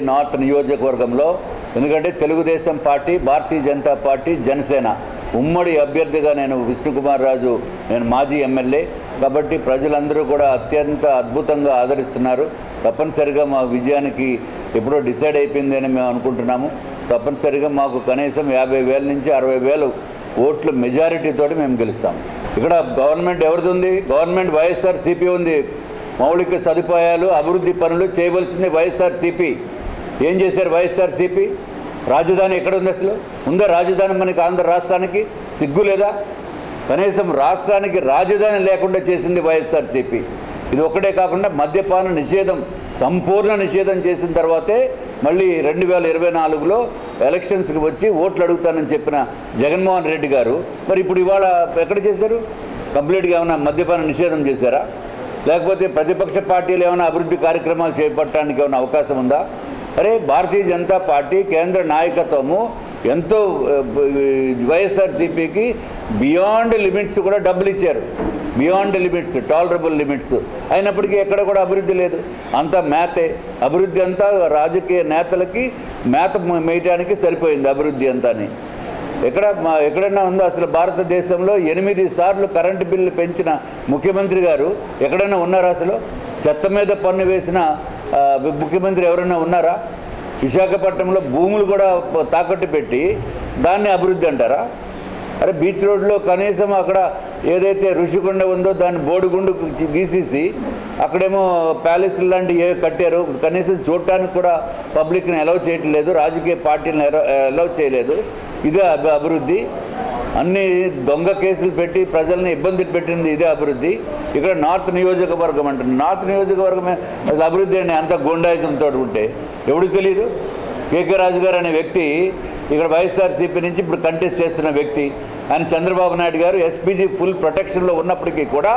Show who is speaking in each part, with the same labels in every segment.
Speaker 1: North నియోజకవర్గంలో ఎందుకంటే Telugu Desam party, Bharatiya Janata party, Janasena ఉమ్మడి అభ్యర్థిగా నేను విష్ణుకుమార్ రాజు, నేను మాజీ ఎమ్మెల్యే కాబట్టి ప్రజలందరూ కూడా అత్యంత అద్భుతంగా ఆదరిస్తున్నారు. తప్పనిసరిగా మా విజయానికి ఎప్పుడో డిసైడ్ అయిపోయింది అని మేము అనుకుంటున్నాము. తప్పనిసరిగా మాకు కనీసం 50,000 నుంచి 60,000 ఓట్ల మెజారిటీతోటి మేము గెలుస్తాము. ఇక్కడ గవర్నమెంట్ ఎవరిది ఉంది? గవర్నమెంట్ వైఎస్ఆర్సీపీ ఉంది. మౌలిక సదుపాయాలు, అభివృద్ధి పనులు చేయవలసింది వైఎస్ఆర్సీపీ. ఏం చేశారు వైఎస్ఆర్సీపీ? రాజధాని ఎక్కడ ఉంది? అసలు ఉందా రాజధాని మనకి ఆంధ్ర రాష్ట్రానికి? సిగ్గు లేదా? కనీసం రాష్ట్రానికి రాజధాని లేకుండా చేసింది వైఎస్ఆర్సీపీ. ఇది ఒక్కటే కాకుండా మద్యపాన నిషేధం, సంపూర్ణ నిషేధం చేసిన తర్వాతే మళ్ళీ 2024లో ఎలక్షన్స్కి వచ్చి ఓట్లు అడుగుతానని చెప్పిన జగన్మోహన్ రెడ్డి గారు మరి ఇప్పుడు ఇవాళ ఎక్కడ చేశారు? కంప్లీట్గా ఏమైనా మద్యపాన నిషేధం చేశారా? లేకపోతే ప్రతిపక్ష పార్టీలు ఏమైనా అభివృద్ధి కార్యక్రమాలు చేపట్టడానికి ఏమైనా అవకాశం ఉందా? అరే భారతీయ జనతా పార్టీ కేంద్ర నాయకత్వము ఎంతో వైఎస్ఆర్సీపీకి బియాండ్ లిమిట్స్ కూడా డబ్బులు ఇచ్చారు. బియాండ్ లిమిట్స్, టాలరబుల్ లిమిట్స్ అయినప్పటికీ ఎక్కడ కూడా అభివృద్ధి లేదు. అంతా మేతే. అభివృద్ధి అంతా రాజకీయ నేతలకి మేత మేయటానికి సరిపోయింది అభివృద్ధి అంతాని. ఎక్కడన్నా ఉందో అసలు? భారతదేశంలో 8 సార్లు కరెంటు బిల్లు పెంచిన ముఖ్యమంత్రి గారు ఎక్కడైనా ఉన్నారా? అసలు చెత్త మీద పన్ను వేసిన ముఖ్యమంత్రి ఎవరైనా ఉన్నారా? విశాఖపట్నంలో భూములు కూడా తాకట్టు పెట్టి దాన్ని అభివృద్ధి అంటారా? అరే బీచ్ రోడ్లో కనీసం అక్కడ ఏదైతే ఋషికొండ ఉందో దాన్ని బోడిగుండు గీసేసి అక్కడేమో ప్యాలెస్లు లాంటివి కట్టారు. కనీసం చూడటానికి కూడా పబ్లిక్ని అలౌ చేయటం లేదు, రాజకీయ పార్టీలను అలౌ చేయలేదు. ఇదే అభివృద్ధి? అన్ని దొంగ కేసులు పెట్టి ప్రజల్ని ఇబ్బంది పెట్టింది ఇదే అభివృద్ధి? ఇక్కడ నార్త్ నియోజకవర్గం అంటుంది. నార్త్ నియోజకవర్గమే అసలు అభివృద్ధి అండి. అంత గోండాయిజంతో ఉంటే ఎవరికి తెలియదు? కేకే రాజు గారు అనే వ్యక్తి ఇక్కడ వైఎస్ఆర్సీపీ నుంచి ఇప్పుడు కంటెస్ట్ చేస్తున్న వ్యక్తి. ఆయన చంద్రబాబు నాయుడు గారు ఎస్పీజీ ఫుల్ ప్రొటెక్షన్లో ఉన్నప్పటికీ కూడా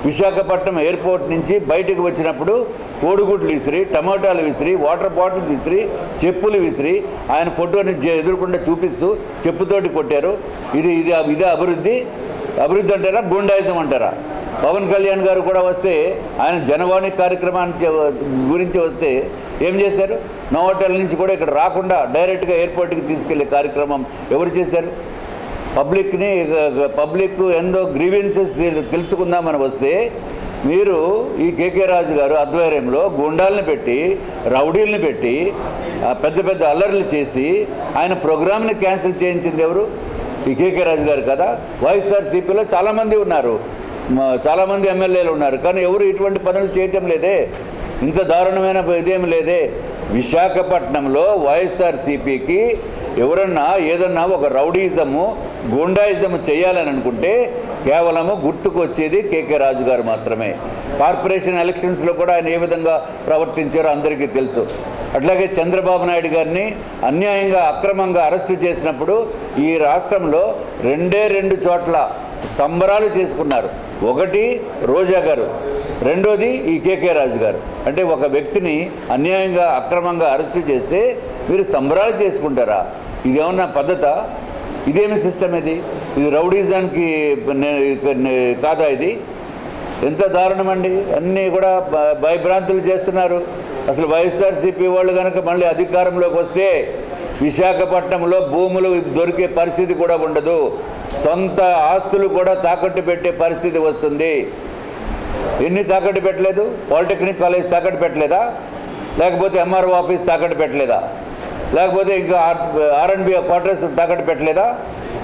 Speaker 1: విశాఖపట్నం ఎయిర్పోర్ట్ నుంచి బయటకు వచ్చినప్పుడు కోడిగుడ్లు విసిరి, టమాటాలు విసిరి, వాటర్ బాటిల్స్ విసిరి, చెప్పులు విసిరి ఆయన ఫోటోని ఎదురుకుండా చూపిస్తూ చెప్పుతోటి కొట్టారు. ఇదే అభివృద్ధి? అభివృద్ధి అంటారా? గూండాయిజం అంటారా? పవన్ కళ్యాణ్ గారు కూడా వస్తే ఆయన జనవాణి కార్యక్రమాన్ని గురించి వస్తే ఏం చేశారు? నోవోటల్ నుంచి కూడా ఇక్కడ రాకుండా డైరెక్ట్గా ఎయిర్పోర్ట్కి తీసుకెళ్లే కార్యక్రమం ఎవరు చేశారు? పబ్లిక్ ఎంతో గ్రీవెన్సెస్ తెలుసుకుందామని వస్తే మీరు ఈ కేకే రాజు గారు ఆధ్వర్యంలో గుండాలను పెట్టి, రౌడీలను పెట్టి, పెద్ద అల్లర్లు చేసి ఆయన ప్రోగ్రామ్ని క్యాన్సిల్ చేయించింది ఎవరు? ఈ కేకే రాజు గారు కదా. వైఎస్ఆర్సీపీలో చాలామంది ఉన్నారు, చాలామంది ఎమ్మెల్యేలు ఉన్నారు, కానీ ఎవరు ఇటువంటి పనులు చేయటం లేదే. ఇంత దారుణమైన ఇదేం లేదే. విశాఖపట్నంలో వైఎస్ఆర్సీపీకి ఎవరన్నా ఏదన్నా ఒక రౌడీజము, గూండాయిజము చేయాలని అనుకుంటే కేవలము గుర్తుకు వచ్చేది కేకే రాజు గారు మాత్రమే. కార్పొరేషన్ ఎలక్షన్స్లో కూడా ఆయన ఏ విధంగా ప్రవర్తించారో అందరికీ తెలుసు. అట్లాగే చంద్రబాబు నాయుడు గారిని అన్యాయంగా, అక్రమంగా అరెస్టు చేసినప్పుడు ఈ రాష్ట్రంలో 2 చోట్ల సంబరాలు చేసుకున్నారు. ఒకటి రోజా గారు, రెండోది ఈ కేకే రాజు గారు. అంటే ఒక వ్యక్తిని అన్యాయంగా, అక్రమంగా అరెస్టు చేస్తే మీరు సంబరాలు చేసుకుంటారా? ఇదేమన్నా పద్ధత? ఇదేమి సిస్టమ్? ఇది రౌడీజానికి కాదా? ఇది ఎంత దారుణం అండి. అన్నీ కూడా భయభ్రాంతులు చేస్తున్నారు. అసలు వైఎస్ఆర్సీపీ వాళ్ళు కనుక మళ్ళీ అధికారంలోకి వస్తే విశాఖపట్నంలో భూములు దొరికే పరిస్థితి కూడా ఉండదు. సొంత ఆస్తులు కూడా తాకట్టు పెట్టే పరిస్థితి వస్తుంది. ఎన్ని తాకట్టు పెట్టలేదు? పాలిటెక్నిక్ కాలేజ్ తాకట్టు పెట్టలేదా? లేకపోతే ఎంఆర్ఓ ఆఫీస్ తాకట్టు పెట్టలేదా? లేకపోతే ఇంకా R&B క్వార్టర్స్ తాకట్టు పెట్టలేదా?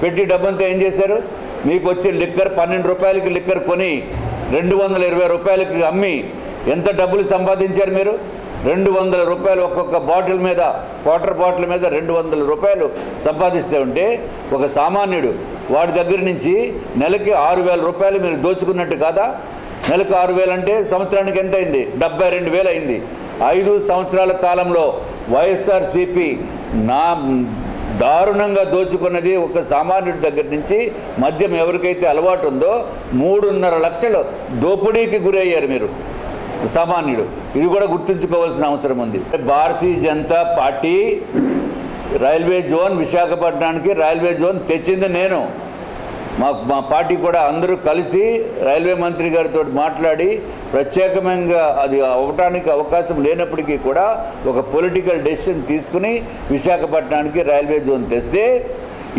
Speaker 1: పెట్టి డబ్బంతా ఏం చేశారు? మీకు వచ్చే లిక్కర్ 12 రూపాయలకి లిక్కర్ కొని 220 రూపాయలకి అమ్మి ఎంత డబ్బులు సంపాదించారు మీరు? 200 రూపాయలు ఒక్కొక్క బాటిల్ మీద, వాటర్ బాటిల్ మీద 200 రూపాయలు సంపాదిస్తే ఉంటే ఒక సామాన్యుడు వాడి దగ్గర నుంచి నెలకి 6,000 రూపాయలు మీరు దోచుకున్నట్టు కాదా? నెలకు 6,000 అంటే సంవత్సరానికి ఎంత అయింది? 72,000 అయింది. 5 సంవత్సరాల కాలంలో వైఎస్ఆర్సీపీ దారుణంగా దోచుకున్నది ఒక సామాన్యుడి దగ్గర నుంచి. మద్యం ఎవరికైతే అలవాటు ఉందో 3.5 లక్షలు దోపిడీకి గురయ్యారు మీరు సామాన్యుడు. ఇది కూడా గుర్తుంచుకోవాల్సిన అవసరం ఉంది. Bharatiya Janata party railway zone, విశాఖపట్నానికి రైల్వే జోన్ తెచ్చింది నేను. మా పార్టీ కూడా అందరూ కలిసి రైల్వే మంత్రి గారితో మాట్లాడి ప్రత్యేకంగా అది అవ్వటానికి అవకాశం లేనప్పటికీ కూడా ఒక పొలిటికల్ డెసిషన్ తీసుకుని విశాఖపట్నానికి రైల్వే జోన్ తెస్తే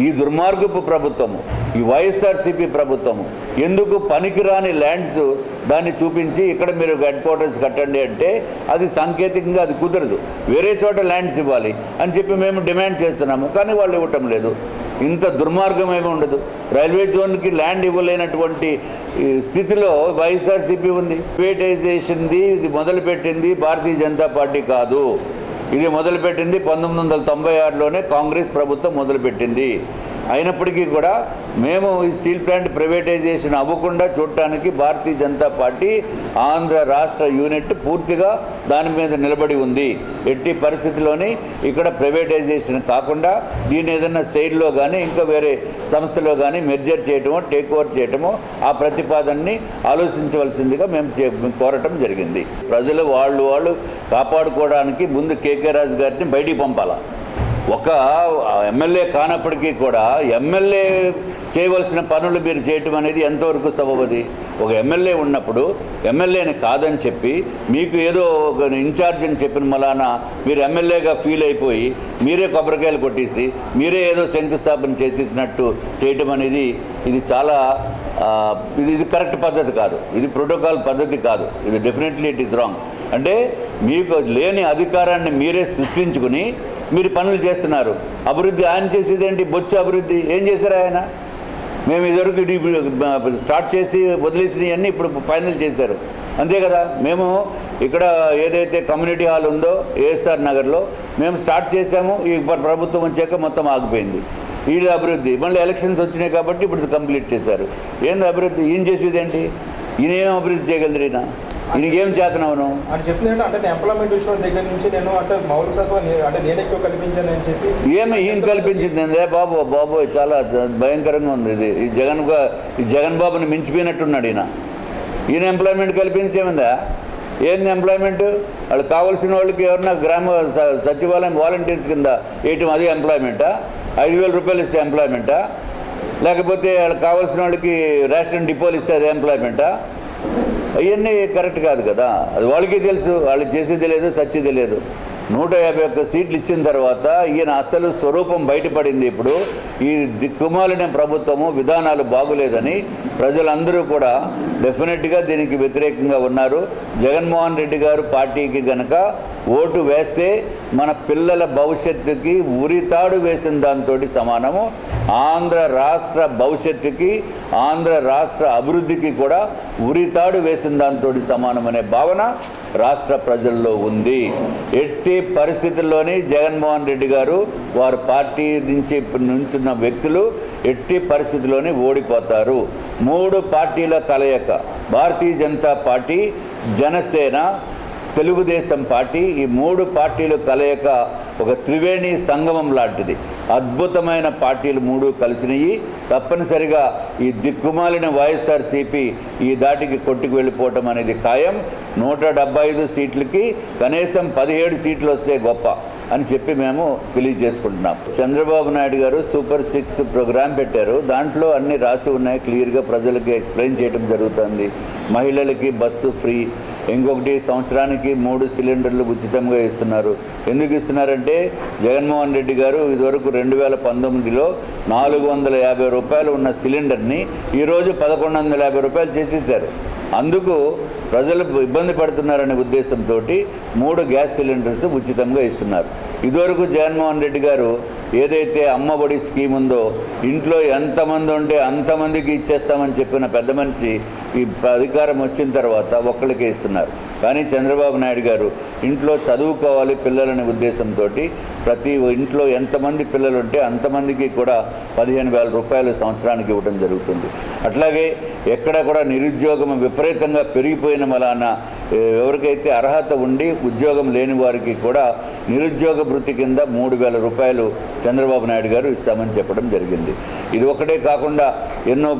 Speaker 1: ఈ దుర్మార్గపు ప్రభుత్వము, ఈ వైఎస్ఆర్సీపీ ప్రభుత్వము ఎందుకు పనికిరాని ల్యాండ్స్ దాన్ని చూపించి ఇక్కడ మీరు హెడ్ క్వార్టర్స్ కట్టండి అంటే అది సాంకేతికంగా అది కుదరదు, వేరే చోట ల్యాండ్స్ ఇవ్వాలి అని చెప్పి మేము డిమాండ్ చేస్తున్నాము. కానీ వాళ్ళు ఇవ్వటం లేదు. ఇంత దుర్మార్గం ఏమి ఉండదు. రైల్వే జోన్కి ల్యాండ్ ఇవ్వలేనటువంటి స్థితిలో వైఎస్ఆర్సీపీ ఉంది. ప్రైవేటైజేషన్ది ఇది మొదలుపెట్టింది భారతీయ జనతా పార్టీ కాదు. ఇది మొదలుపెట్టింది 1996లోనే కాంగ్రెస్ ప్రభుత్వం మొదలుపెట్టింది. అయినప్పటికీ కూడా మేము ఈ స్టీల్ ప్లాంట్ ప్రైవేటైజేషన్ అవ్వకుండా చూడటానికి భారతీయ జనతా పార్టీ ఆంధ్ర రాష్ట్ర యూనిట్ పూర్తిగా దాని మీద నిలబడి ఉంది. ఎట్టి పరిస్థితిలోని ఇక్కడ ప్రైవేటైజేషన్ కాకుండా దీన్ని ఏదైనా సైడ్లో కానీ ఇంకా వేరే సంస్థలో కానీ మెర్జర్ చేయటమో టేక్ ఓవర్ చేయటమో ఆ ప్రతిపాదనని ఆలోచించవలసిందిగా మేము కోరటం జరిగింది. ప్రజలు వాళ్ళు కాపాడుకోవడానికి ముందు కేకే రాజు గారిని బయటికి పంపాలా. ఒక ఎమ్మెల్యే కానప్పటికీ కూడా ఎమ్మెల్యే చేయవలసిన పనులు మీరు చేయటం అనేది ఎంతవరకు సబబది? ఒక ఎమ్మెల్యే ఉన్నప్పుడు ఎమ్మెల్యేని కాదని చెప్పి మీకు ఏదో ఒక ఇన్ఛార్జ్ అని చెప్పిన మలాన మీరు ఎమ్మెల్యేగా ఫీల్ అయిపోయి మీరే కొబ్బరికాయలు కొట్టేసి మీరే ఏదో శంకుస్థాపన చేసేసినట్టు చేయటం అనేది ఇది చాలా ఇది కరెక్ట్ పద్ధతి కాదు. ఇది ప్రోటోకాల్ పద్ధతి కాదు. ఇది డెఫినెట్లీ ఇట్ ఈస్ రాంగ్. అంటే మీకు లేని అధికారాన్ని మీరే సృష్టించుకుని మీరు పనులు చేస్తున్నారు. అభివృద్ధి ఆయన చేసేదేంటి? బొచ్చు అభివృద్ధి ఏం చేశారు ఆయన? మేము ఇదివరకు స్టార్ట్ చేసి వదిలేసినవన్నీ ఇప్పుడు ఫైనల్ చేశారు, అంతే కదా. మేము ఇక్కడ ఏదైతే కమ్యూనిటీ హాల్ ఉందో ఏఎస్ఆర్ నగర్లో మేము స్టార్ట్ చేసాము. ఈ ప్రభుత్వం వచ్చాక మొత్తం ఆగిపోయింది. వీళ్ళ అభివృద్ధి మళ్ళీ ఎలక్షన్స్ వచ్చినాయి కాబట్టి ఇప్పుడు కంప్లీట్ చేశారు. ఏంది అభివృద్ధి? ఈయన చేసేదేంటి? ఈయన ఏం అభివృద్ధి చేయగలరు? ఈయనకేం చేతనవును
Speaker 2: అని చెప్పిందంటే అంటే ఎంప్లాయ్మెంట్ విషయం దగ్గర నుంచి నేను అంటే మౌలిక సత్వం అంటే నేను ఎక్కువ కల్పించాను అని చెప్పి
Speaker 1: ఏమి ఈయన కల్పించింది? బాబు చాలా భయంకరంగా ఉంది ఇది. ఈ జగన్ బాబుని మించిపోయినట్టున్నాడు ఈయన ఎంప్లాయ్మెంట్ కల్పించేమిందా? ఏంది ఎంప్లాయ్మెంట్? వాళ్ళు కావాల్సిన వాళ్ళకి ఎవరన్నా గ్రామ సచివాలయం వాలంటీర్స్ కింద వేయటం అది ఎంప్లాయ్మెంటా? 5,000 రూపాయలు ఇస్తే ఎంప్లాయ్మెంటా? లేకపోతే వాళ్ళకి కావాల్సిన వాళ్ళకి రేషన్ డిపోలు ఇస్తే అది ఎంప్లాయ్మెంటా? అవన్నీ కరెక్ట్ కాదు కదా. అది వాళ్ళకి తెలుసు. వాళ్ళు చేసేది లేదు, సచ్చేది లేదు. 151 సీట్లు ఇచ్చిన తర్వాత ఈయన అసలు స్వరూపం బయటపడింది. ఇప్పుడు ఈ దిక్కుమాలిన ప్రభుత్వము విధానాలు బాగులేదని ప్రజలందరూ కూడా డెఫినెట్గా దీనికి వ్యతిరేకంగా ఉన్నారు. జగన్మోహన్ రెడ్డి గారు పార్టీకి గనక ఓటు వేస్తే మన పిల్లల భవిష్యత్తుకి ఉరితాడు వేసిన దాంతో సమానము. ఆంధ్ర రాష్ట్ర భవిష్యత్తుకి ఆంధ్ర రాష్ట్ర అభివృద్ధికి కూడా ఉరితాడు వేసిన దాంతో సమానమనే భావన రాష్ట్ర ప్రజల్లో ఉంది. ఎట్టి పరిస్థితుల్లోని జగన్మోహన్ రెడ్డి గారు వారి పార్టీ నుంచున్న వ్యక్తులు ఎట్టి పరిస్థితుల్లోని ఓడిపోతారు. 3 పార్టీల కలయిక భారతీయ జనతా పార్టీ, జనసేన, తెలుగుదేశం పార్టీ, ఈ 3 పార్టీలు కలయిక ఒక త్రివేణి సంగమం లాంటిది. అద్భుతమైన పార్టీలు 3 కలిసినవి. తప్పనిసరిగా ఈ దిక్కుమాలిన వైఎస్ఆర్సీపీ ఈ దాటికి కొట్టుకు వెళ్ళిపోవటం అనేది ఖాయం. 175 సీట్లకి కనీసం 17 సీట్లు వస్తే గొప్ప అని చెప్పి మేము తెలియజేసుకుంటున్నాం. చంద్రబాబు నాయుడు గారు సూపర్ 6 ప్రోగ్రాం పెట్టారు. దాంట్లో అన్నీ రాసి ఉన్నాయి, క్లియర్గా ప్రజలకి ఎక్స్ప్లెయిన్ చేయడం జరుగుతుంది. మహిళలకి బస్సు ఫ్రీ, ఇంకొకటి సంవత్సరానికి 3 సిలిండర్లు ఉచితంగా ఇస్తున్నారు. ఎందుకు ఇస్తున్నారంటే జగన్మోహన్ రెడ్డి గారు ఇదివరకు 2019లో 450 రూపాయలు ఉన్న సిలిండర్ని ఈరోజు 1150 రూపాయలు చేసేసారు. అందుకు ప్రజలు ఇబ్బంది పడుతున్నారనే ఉద్దేశంతో 3 గ్యాస్ సిలిండర్స్ ఉచితంగా ఇస్తున్నారు. ఇదివరకు జగన్మోహన్ రెడ్డి గారు ఏదైతే అమ్మఒడి స్కీమ్ ఉందో ఇంట్లో ఎంతమంది ఉంటే అంతమందికి ఇచ్చేస్తామని చెప్పిన పెద్ద మనిషి ఈ అధికారం వచ్చిన తర్వాత ఒక్కళ్ళకే ఇస్తున్నారు. కానీ చంద్రబాబు నాయుడు గారు ఇంట్లో చదువుకోవాలి పిల్లలనే ఉద్దేశంతో ప్రతి ఇంట్లో ఎంతమంది పిల్లలు ఉంటే అంతమందికి కూడా 15,000 రూపాయలు సంవత్సరానికి ఇవ్వడం జరుగుతుంది. అట్లాగే ఎక్కడ కూడా నిరుద్యోగం విపరీతంగా పెరిగిపోయిన వలన ఎవరికైతే అర్హత ఉండి ఉద్యోగం లేని వారికి కూడా నిరుద్యోగ భృతి కింద 3,000 రూపాయలు చంద్రబాబు నాయుడు గారు ఇస్తామని చెప్పడం జరిగింది. ఇది ఒకటే కాకుండా ఎన్నో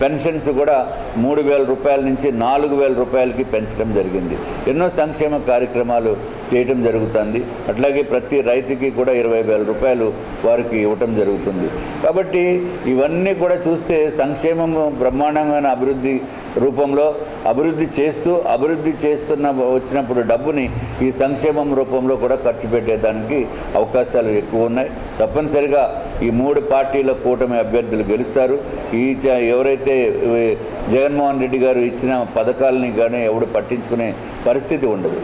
Speaker 1: పెన్షన్స్ కూడా 3,000 రూపాయల నుంచి 4,000 రూపాయలకి పెంచడం జరిగింది. ఎన్నో సంక్షేమ కార్యక్రమాలు చేయటం జరుగుతుంది. అట్లాగే ప్రతి రైతుకి కూడా 20,000 రూపాయలు వారికి ఇవ్వటం జరుగుతుంది. కాబట్టి ఇవన్నీ కూడా చూస్తే సంక్షేమం బ్రహ్మాండమైన అభివృద్ధి రూపంలో అభివృద్ధి చేస్తున్న వచ్చినప్పుడు డబ్బుని ఈ సంక్షేమం రూపంలో కూడా ఖర్చు పెట్టేదానికి అవకాశాలు ఎక్కువ ఉన్నాయి. తప్పనిసరిగా ఈ 3 పార్టీల కూటమి అభ్యర్థులు గెలుస్తారు. ఎవరైతే జగన్మోహన్ రెడ్డి గారు ఇచ్చిన పథకాలని కానీ ఎవడు పట్టించుకునే పరిస్థితి ఉండదు.